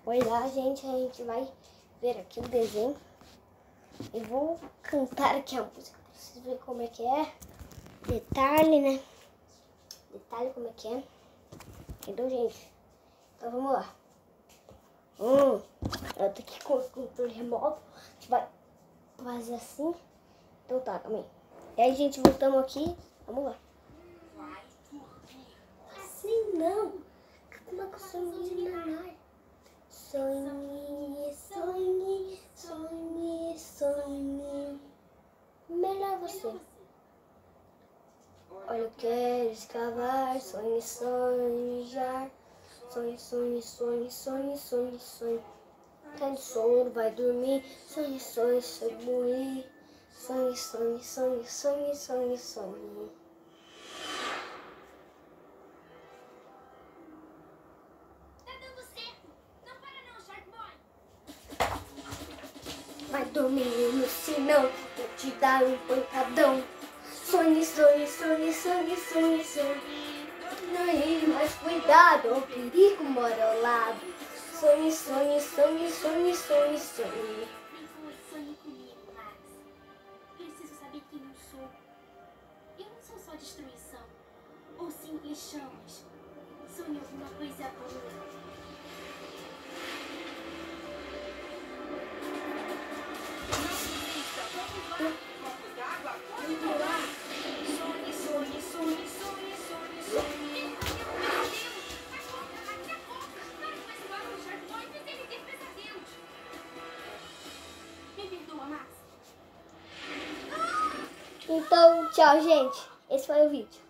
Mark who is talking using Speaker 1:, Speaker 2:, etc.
Speaker 1: Olá, gente, a gente vai ver aqui o desenho. Eu vou cantar aqui a música pra vocês verem como é que é. Detalhe, né? Detalhe como é que é. Entendeu, gente? Então vamos lá. Eu tô aqui com o controle remoto. A gente vai fazer assim. Então tá, calma aí. E aí, gente, voltamos aqui. Vamos lá. Assim não. Como que eu sou menina? Sonhe, sonhe, sonhe, sonhe. Melhor você. Olha, eu quero escavar, sonhe, sonhar. Sonhe, sonhe, sonhe, sonhe, sonhe, sonhe. Tá de sono, vai dormir. Sonhe, sonhe, sonhe. Sonhe, sonhe, sonhe, sonhe, sonhe, sonhe. Vai dormir, senão vou te dar um pancadão. Sonhe, sonhe, sonhe, sonhe, sonhe, sonhe. Mas cuidado, o perigo mora ao lado. Sonhe, sonhe, sonhe, sonhe, sonhe, sonhe.
Speaker 2: Sonhe comigo, Max. Preciso saber quem eu sou. Eu não sou só destruição ou simples chamas. Sonhe alguma coisa boa.
Speaker 1: Então, tchau, gente. Esse foi o vídeo.